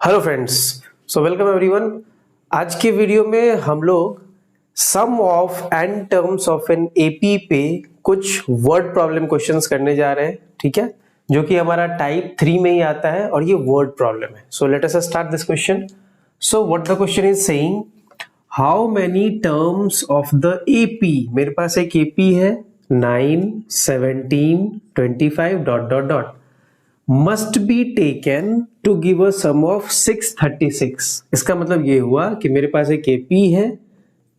Hello friends, so welcome everyone. आज के video में हम लोग sum of n terms of an AP पे कुछ वर्ड प्रॉब्लम क्वेश्चंस करने जा रहे हैं, ठीक है, जो कि हमारा टाइप 3 में ही आता है और ये वर्ड प्रॉब्लम है। So let us start this question. So what the question is saying, how many terms of the AP, मेरे पास एक एपी है 9, 17, 25 dot dot dot must be taken to give a sum of 636। इसका मतलब ये हुआ कि मेरे पास एक AP है,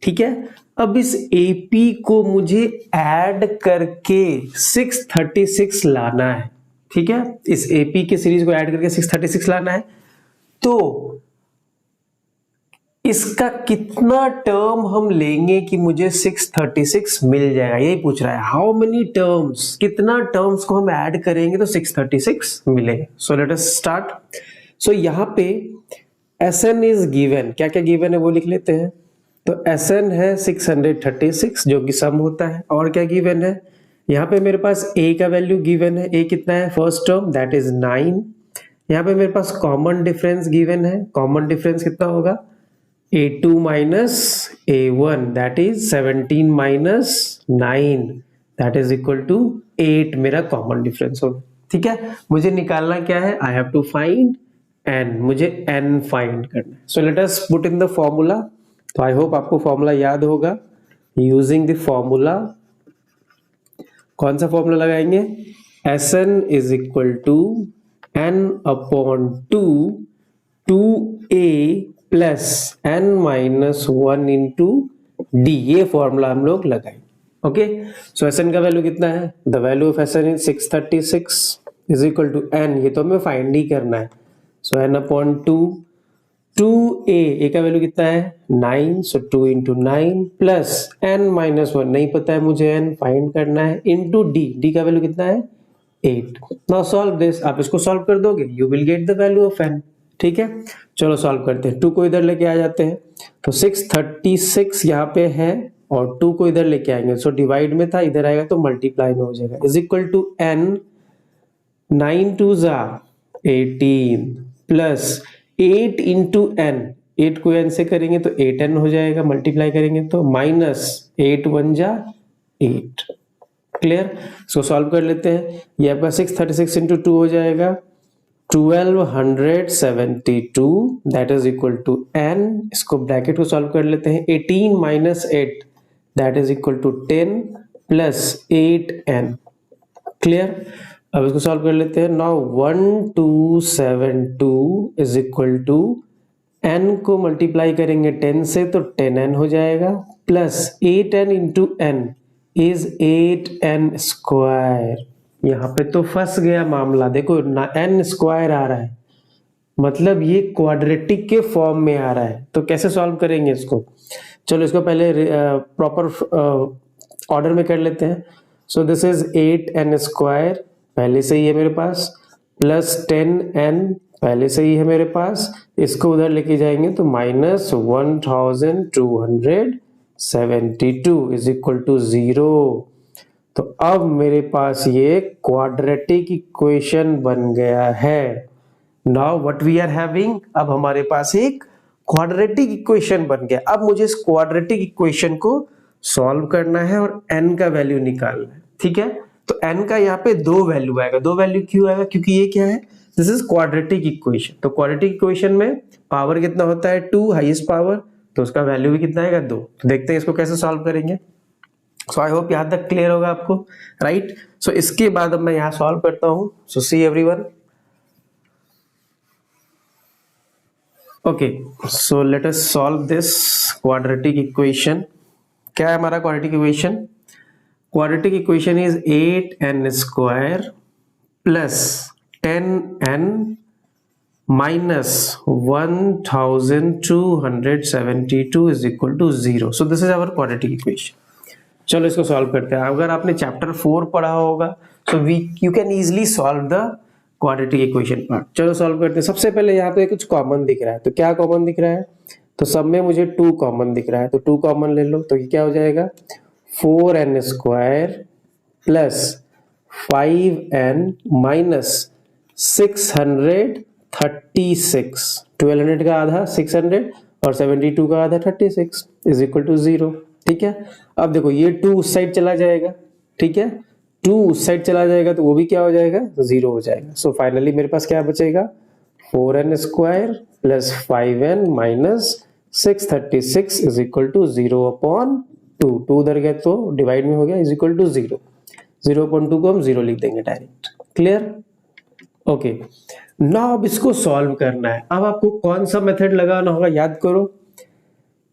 ठीक है। अब इस AP को मुझे ऐड करके 636 लाना है, ठीक है। इस AP के सीरीज को ऐड करके 636 लाना है, तो इसका कितना टर्म हम लेंगे कि मुझे 636 मिल जाएगा, यही पूछ रहा है। हाउ मेनी टर्म्स, कितना टर्म्स को हम ऐड करेंगे तो 636 मिलेंगे। सो लेट अस स्टार्ट। सो यहाँ पे Sn इज गिवन, क्या क्या गिवन है वो लिख लेते हैं। तो Sn है 636 जो कि सम होता है, और क्या गिवन है यहाँ पे मेरे पास A का वैल्यू गिवन है। A कितना है, फर्स्ट टर्म दैट इज 9। यहाँ पे मेरे पास कॉमन डिफरेंस गिवन है, कॉमन डिफरेंस कितना होगा, A2 minus A1 that is 17 minus 9 that is equal to 8 मेरा कॉमन डिफरेंस होगा, ठीक है। मुझे निकालना क्या है, I have to find n, मुझे n फाइंड करना है। So let us put in the formula. तो आई होप आपको फॉर्मूला याद होगा। यूजिंग द फॉर्मूला, कौन सा फॉर्मूला लगाएंगे, Sn is equal to n upon 2a plus n minus 1 into D, ये फॉर्मूला हम लोग लगाएंगे। ओके, सो Sn का वैल्यू कितना है, the value of Sn is 636 is equal to n, ये तो हमें फाइंड ही करना है। सो n अपॉन 2a का वैल्यू कितना है 9, सो 2 इंटू 9 प्लस n माइनस 1 नहीं पता है मुझे, n फाइंड करना है, इंटू डी का वैल्यू कितना है 8। नाउ सॉल्व दिस, आप इसको सॉल्व कर दोगे, you will get the value of n, ठीक है। चलो सॉल्व करते हैं। 2 को इधर लेके आ जाते हैं, तो 636 यहाँ पे है और 2 को इधर लेके आएंगे, सो डिवाइड में था, इधर आएगा तो मल्टीप्लाई में हो जाएगा, इज इक्वल टू n 9 2 जा 18 प्लस 8 इंटू n, 8 को n से करेंगे तो 8n हो जाएगा, मल्टीप्लाई करेंगे तो माइनस 8 1 जा 8। क्लियर, इसको सॉल्व कर लेते हैं। ये आपका 636 इंटू 2 हो जाएगा 1272 that is equal to n। इसको ब्रैकेट को सॉल्व कर लेते हैं, 18 minus 8 that is equal to 10 plus 8n। Clear, अब इसको सॉल्व कर लेते हैं। Now 1272 is equal to n को मल्टीप्लाई करेंगे 10 से तो 10n हो जाएगा, plus 8n into n is 8n square. यहाँ पे तो फंस गया मामला, देखो ना n स्क्वायर आ रहा है, मतलब ये क्वाड्रेटिक के फॉर्म में आ रहा है, तो कैसे सॉल्व करेंगे इसको। चलो इसको पहले प्रॉपर ऑर्डर में कर लेते हैं। सो दिस इज 8n स्क्वायर पहले से ही है मेरे पास, प्लस 10n पहले से ही है मेरे पास, इसको उधर लेके जाएंगे तो माइनस 1272 इज इक्वल टू 0। तो अब मेरे पास ये क्वाड्रेटिक इक्वेशन बन गया है। Now what we are having, अब हमारे पास एक क्वाड्रेटिक इक्वेशन बन गया। अब मुझे इस क्वाड्रेटिक इक्वेशन को सॉल्व करना है और n का वैल्यू निकालना है, ठीक है। तो n का यहाँ पे 2 वैल्यू आएगा। 2 वैल्यू क्यों आएगा, क्योंकि ये क्या है, दिस इज क्वाड्रेटिक इक्वेशन। तो क्वाड्रेटिक इक्वेशन में पावर कितना होता है 2, हाईएस्ट पावर, तो उसका वैल्यू भी कितना आएगा 2। तो देखते हैं इसको कैसे सॉल्व करेंगे। सो आई होप यहां तक क्लियर होगा आपको, राइट। सो इसके बाद अब मैं यहां सॉल्व करता हूं। So see everyone, okay, so let us solve this quadratic equation. क्या है हमारा quadratic equation, quadratic equation is 8n square plus 10n minus 1272 is equal to 0। So this is our quadratic equation. चलो इसको solve करते हैं। अगर आपने chapter 4 पढ़ा होगा so you can easily solve the quadratic equation part. चलो सॉल्व करते हैं। सबसे पहले यहाँ पे कुछ कॉमन दिख रहा है, तो क्या कॉमन दिख रहा है, तो सब में मुझे 2 कॉमन दिख रहा है, तो 2 कॉमन ले लो, तो ये क्या हो जाएगा 4n square plus 5n minus 636 1200 का आधा 600 और 72 का आधा 36 इज इक्वल टू 0। ठीक है, अब देखो ये 2 उस साइड चला जाएगा, ठीक है, 2 उस साइड चला जाएगा तो वो भी क्या हो जाएगा, 0 हो जाएगा। सो फाइनली मेरे पास क्या बचेगा, 4n square plus 5n minus 636 is equal to 0/2। 2 उधर गया तो डिवाइड में हो गया, इज इक्वल टू 0। 0/2 को हम 0 लिख देंगे डायरेक्ट। क्लियर? ओके, नाउ अब इसको सॉल्व करना है। अब आपको कौन सा मेथड लगाना होगा, याद करो,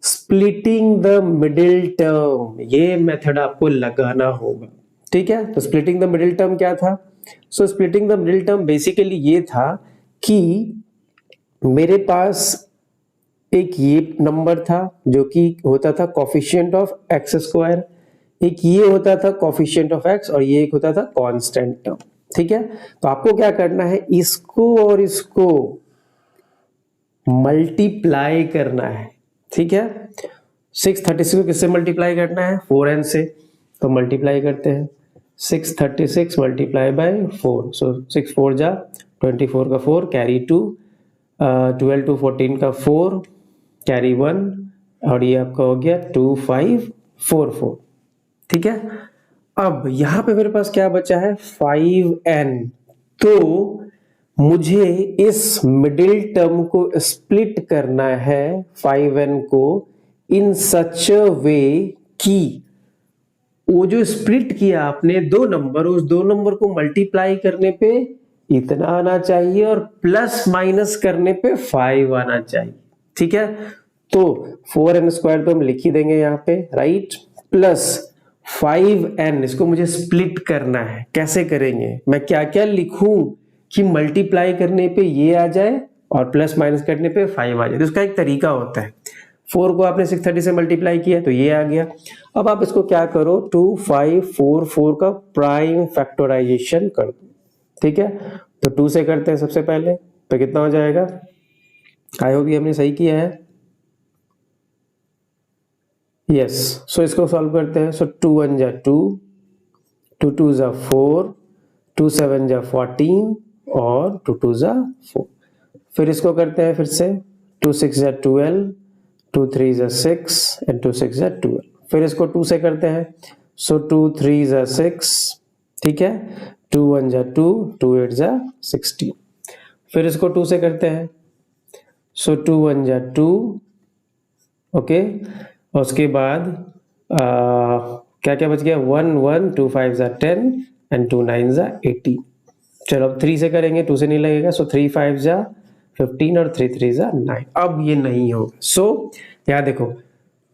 स्प्लिटिंग द मिडिल टर्म, ये मेथड आपको लगाना होगा। ठीक है, तो स्प्लिटिंग द मिडिल टर्म क्या था? So splitting the middle term basically ये था कि मेरे पास एक ये नंबर था जो कि होता था कोफिशिएंट ऑफ एक्स स्क्वायर, एक ये होता था कोफिशिएंट ऑफ एक्स, और ये एक होता था कांस्टेंट टर्म। ठीक है, तो आपको क्या करना है, इसको और इसको मल्टीप्लाई करना है। ठीक है, 636 को किससे मल्टीप्लाई करना है, 4n से, तो मल्टीप्लाई करते हैं। 636 मल्टीप्लाई बाय 4, सो 6 4 जा 24 का 4 कैरी 2, 12 to 14 का 4 कैरी 1, और ये आपका हो गया 2544। ठीक है, अब यहां पे मेरे पास क्या बचा है, 5n। तो मुझे इस मिडिल टर्म को स्प्लिट करना है 5n को इन सच अ वे कि वो जो स्प्लिट किया आपने दो नंबर, उस दो नंबर को मल्टीप्लाई करने पे इतना आना चाहिए और प्लस माइनस करने पे 5 आना चाहिए। ठीक है, तो 4n स्क्वायर तो हम लिख ही देंगे यहाँ पे, राइट, प्लस 5n, इसको मुझे स्प्लिट करना है। कैसे करेंगे, मैं क्या क्या लिखूं कि मल्टीप्लाई करने पे ये आ जाए और प्लस माइनस करने पे 5 आ जाए। तो उसका एक तरीका होता है, 4 को आपने 630 से मल्टीप्लाई किया तो ये आ गया। अब आप इसको क्या करो, 2544 का प्राइम फैक्टराइजेशन कर दो। ठीक है, तो 2 से करते हैं सबसे पहले, तो कितना हो जाएगा, आई होप ये हमने सही किया है, यस। सो इसको सॉल्व करते हैं। सो 2 1 जा 2, 2 2 जा 4, 2 7 जा 14 और 2 2 जा 4। फिर इसको करते हैं फिर से, 2 6 जा 12, 2 3 जा 6 एंड 2 6 जा 12। फिर इसको 2 से करते हैं, सो 2 3 जा 6, ठीक है, 2 1 जा 2, 2 8 जा 16। फिर इसको 2 से करते हैं, सो 2 1 जा 2, ओके, और उसके बाद क्या क्या बच गया, 1 1, 2 5 जा 10 एंड 2 9 जा 18। चलो अब 3 से करेंगे, 2 से नहीं लगेगा, सो 3 5 जा 15 और 3 3 जा 9। अब ये नहीं होगा, सो यहाँ देखो,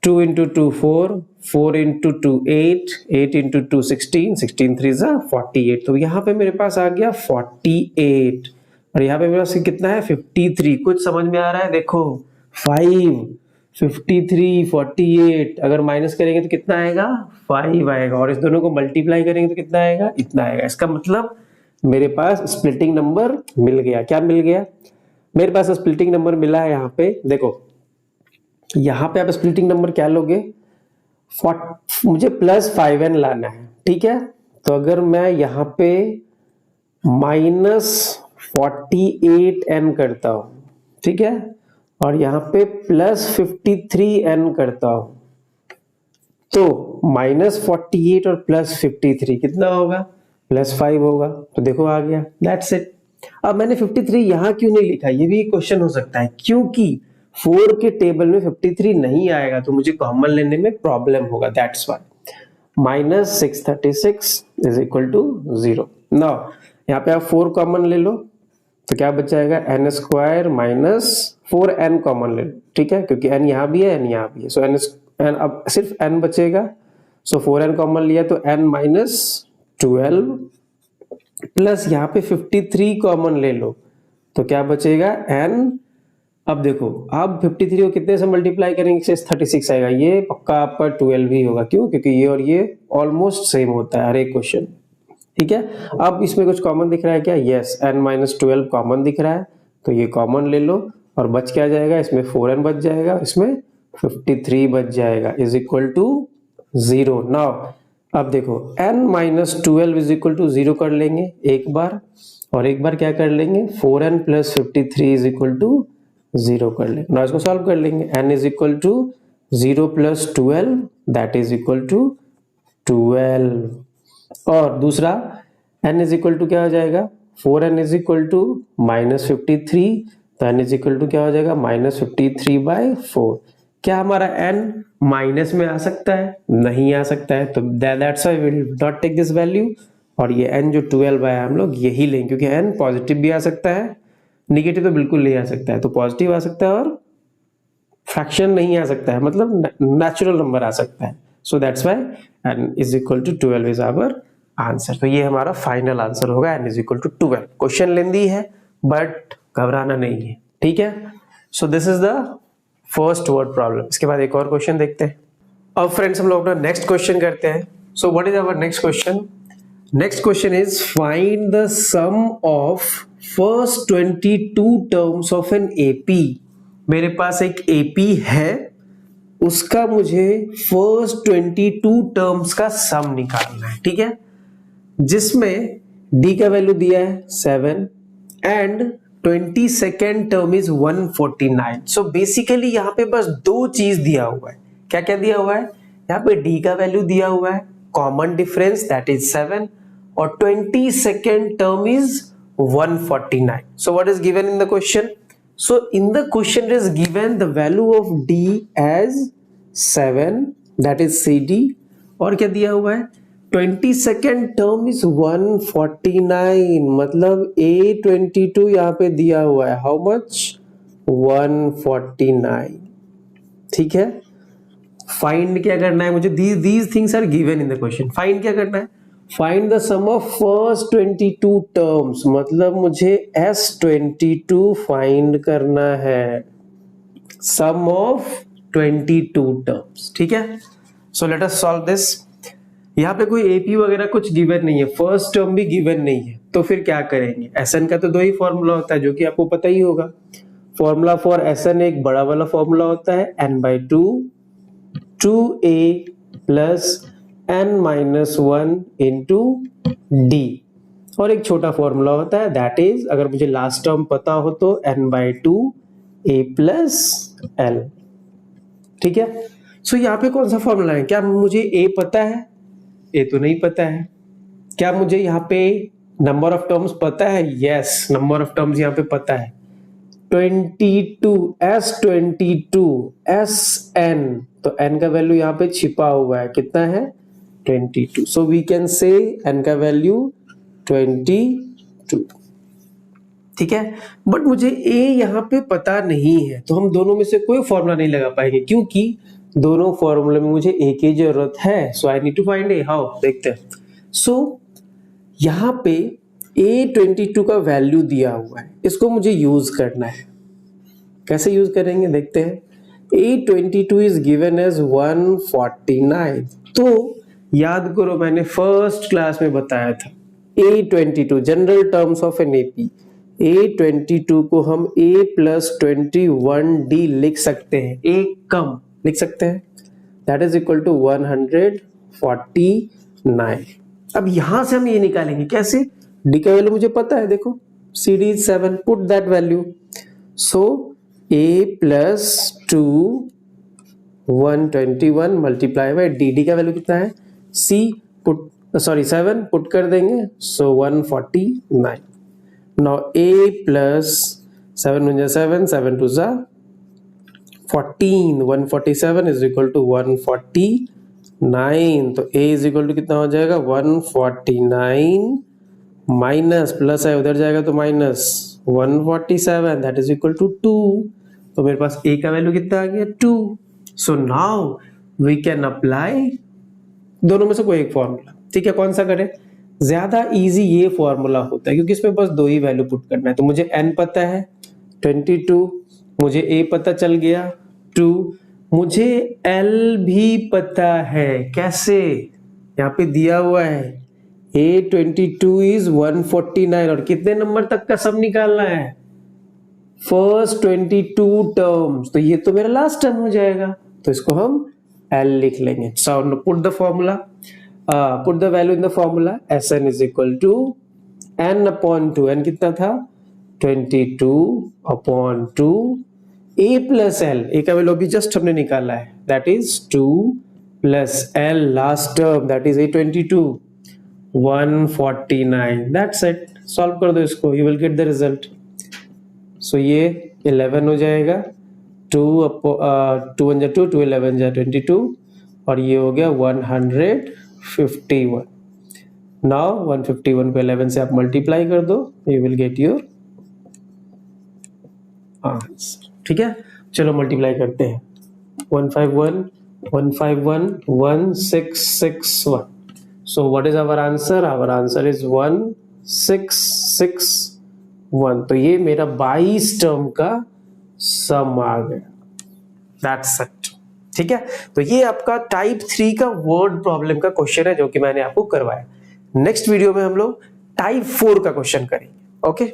2 into 2 4, 4 into 2 8, 8 into 2 16, 16 3 जा 48। तो यहाँ पे मेरे पास आ गया 48 और यहाँ पे मेरे पास कितना है 53। कुछ समझ में आ रहा है, देखो 5 53 48, अगर माइनस करेंगे तो कितना आएगा, 5 आएगा, और इस दोनों को मल्टीप्लाई करेंगे तो कितना आएगा, इतना आएगा। इसका मतलब मेरे पास स्प्लिटिंग नंबर मिल गया। क्या मिल गया, मेरे पास स्प्लिटिंग नंबर मिला है। यहाँ पे देखो, यहाँ पे आप स्प्लिटिंग नंबर क्या लोगे, मुझे प्लस 5n लाना है, ठीक है, तो अगर मैं यहाँ पे माइनस 48n करता हूं, ठीक है, और यहाँ पे प्लस 53n करता हूं, तो माइनस 48 और प्लस 53 कितना होगा, प्लस 5 होगा। तो देखो आ गया, दैट्स इट। अब मैंने 53 यहाँ क्यों नहीं लिखा, ये भी एक क्वेश्चन हो सकता है, क्योंकि 4 के टेबल में 53 नहीं आएगा तो मुझे कॉमन लेने में प्रॉब्लम होगा, that's why. Minus 636 is equal to 0। Now यहाँ पे आप 4 कॉमन ले लो तो क्या बच जाएगा, n square minus 4n common ले लो, ठीक है, क्योंकि n यहाँ भी है n यहाँ भी है, सो n अब सिर्फ n बचेगा, सो 4n कॉमन लिया तो n माइनस 12 प्लस यहाँ पे 53 कॉमन ले लो तो क्या बचेगा n। अब देखो, अब 53 को कितने से मल्टीप्लाई करेंगे, 36 आएगा, ये पक्का आपका 12 ही होगा, क्यों, क्योंकि ये और ये ऑलमोस्ट सेम होता है हर एक क्वेश्चन, ठीक है। अब इसमें कुछ कॉमन दिख रहा है क्या, यस, n माइनस 12 कॉमन दिख रहा है, तो ये कॉमन ले लो और बच क्या जाएगा, इसमें 4n बच जाएगा, इसमें 53 बच जाएगा, इज इक्वल टू 0। नाउ अब देखो, n minus 12 is equal to 0 कर लेंगे एक बार, और एक बार क्या कर लेंगे, 4n plus 53 is equal to 0 कर लेंगे। ना इसको सॉल्व कर लेंगे। n is equal to 0 plus 12 that is equal to 12। और दूसरा n इज इक्वल टू क्या हो जाएगा, 4n इज इक्वल टू -53, तो n इज इक्वल टू क्या हो जाएगा -53/4। क्या हमारा n माइनस में आ सकता है? नहीं आ सकता है, तो that's why we will not take this value. और ये n जो 12 है हम लोग यही लेंगे, क्योंकि n पॉजिटिव भी आ सकता है, निगेटिव तो बिल्कुल नहीं आ सकता है, तो पॉजिटिव आ सकता है और फ्रैक्शन नहीं आ सकता है, मतलब नेचुरल नंबर आ सकता है। So that's why n is equal to 12 is our answer. तो ये हमारा फाइनल आंसर होगा, n is equal to 12। Question lengthy है बट घबराना नहीं है, ठीक है। So this is the first word problem. इसके बाद एक और क्वेश्चन देखते हैं। अब फ्रेंड्स हम लोग अपना नेक्स्ट क्वेश्चन करते हैं। So what is our next question? Next question is find the sum of first 22 terms of an AP. मेरे पास एक एपी है, उसका मुझे फर्स्ट 22 टर्म्स का सम निकालना है, ठीक है, जिसमें d का वैल्यू दिया है 7 and 22nd term is 149। So basically यहाँ पे बस दो चीज दिया हुआ है। क्या क्या दिया हुआ है? यहाँ पे d का वैल्यू दिया हुआ है, कॉमन डिफरेंस दैट इज 7, और 22nd term is 149. So what is given in the question? So in the question it is given the value of d as 7, that is CD, और क्या दिया हुआ है? 22nd टर्म इज 149, मतलब A22 यहाँ पे दिया हुआ है, हाउ मच? 149, ठीक है। फाइंड क्या करना है मुझे? these things are given in the question. Find क्या करना है? Find the sum of first 22 terms, मतलब मुझे S22 फाइंड करना है, सम ऑफ 22 टर्म्स, ठीक है। So let us solve this. यहाँ पे कोई एपी वगैरह कुछ गिवन नहीं है, फर्स्ट टर्म भी गिवन नहीं है, तो फिर क्या करेंगे? Sn का तो दो ही फॉर्मूला होता है, जो कि आपको पता ही होगा। फॉर्मूला फॉर Sn एक बड़ा वाला फॉर्मूला होता है n/2 2a plus n-1 into d, और एक छोटा फॉर्मूला होता है दैट इज, अगर मुझे लास्ट टर्म पता हो तो n/2 a प्लस l, ठीक है। सो यहाँ पे कौन सा फॉर्मूला है? क्या मुझे a पता है? a तो नहीं पता है। क्या मुझे यहाँ पे नंबर ऑफ टर्म्स पता है? यस, नंबर ऑफ टर्म्स यहाँ पे पता है 22, S22 Sn, तो n का वैल्यू यहाँ पे छिपा हुआ है, कितना है? 22. So we can say n का वैल्यू 22, ठीक है। बट मुझे a यहाँ पे पता नहीं है, तो हम दोनों में से कोई फॉर्मूला नहीं लगा पाएंगे, क्योंकि दोनों फॉर्मूले में मुझे a की जरूरत है। So I need to find a, how? देखते हैं। सो यहाँ पे A22 का वैल्यू दिया हुआ है, इसको मुझे यूज करना है। कैसे यूज करेंगे देखते हैं। A22 इज गिवन एज 149, तो याद करो मैंने फर्स्ट क्लास में बताया था A22 general terms of an AP, A22 को हम A प्लस 21D लिख सकते हैं, एक कम लिख सकते हैं, दैट इज इक्वल टू 149। अब यहां से हम ये निकालेंगे कैसे? D का वैल्यू मुझे पता है, देखो CD is 7, put that value. So A plus 2 121 multiply by D का वैल्यू कितना है? C पुट 7 पुट कर देंगे, so 149। Now A plus 7 7 2 14, 147 is equal to 149, तो A इज इक्वल टू कितना हो जाएगा? 149 माइनस प्लस है, उधर जाएगा तो minus 147, that is equal to 2। तो मेरे पास A का वैल्यू कितना आ गया? 2। So now we can apply दोनों में से कोई एक फॉर्मूला, ठीक है। कौन सा करें? ज्यादा इजी ये फॉर्मूला होता है, क्योंकि इसमें बस दो ही वैल्यू पुट करना है। तो मुझे n पता है 22, मुझे a पता चल गया 2, मुझे l भी पता है। कैसे? यहाँ पे दिया हुआ है A22 इज 149, और कितने नंबर तक का सम निकालना है? फर्स्ट 22 टर्म्स, तो ये तो मेरा लास्ट टर्म हो जाएगा, तो इसको हम L लिख लेंगे। So put the formula, put the value in the formula. Sn is equal to n upon 2, n कितना था? 22 upon 2 a plus L, a का वैल्यू अभी जस्ट हमने निकाला है, that is 2 plus L last term, that is A22, 149, that's it. Solve कर दो इसको, you will get the result. So ये 11 हो जाएगा, 2 1 जा 2, 2 11 जा 22, और ये हो गया 151। नाउ 151 को 11 से आप मल्टीप्लाई कर दो, you will get your answer. ठीक है, चलो मल्टीप्लाई करते हैं। 151 151 1661। So what is our answer? Our answer is 1661। तो ये मेरा 22 टर्म का सम आ गया, दैट्स इट। ठीक है, तो ये आपका टाइप 3 का वर्ड प्रॉब्लम का क्वेश्चन है जो कि मैंने आपको करवाया। नेक्स्ट वीडियो में हम लोग टाइप 4 का क्वेश्चन करेंगे। ओके।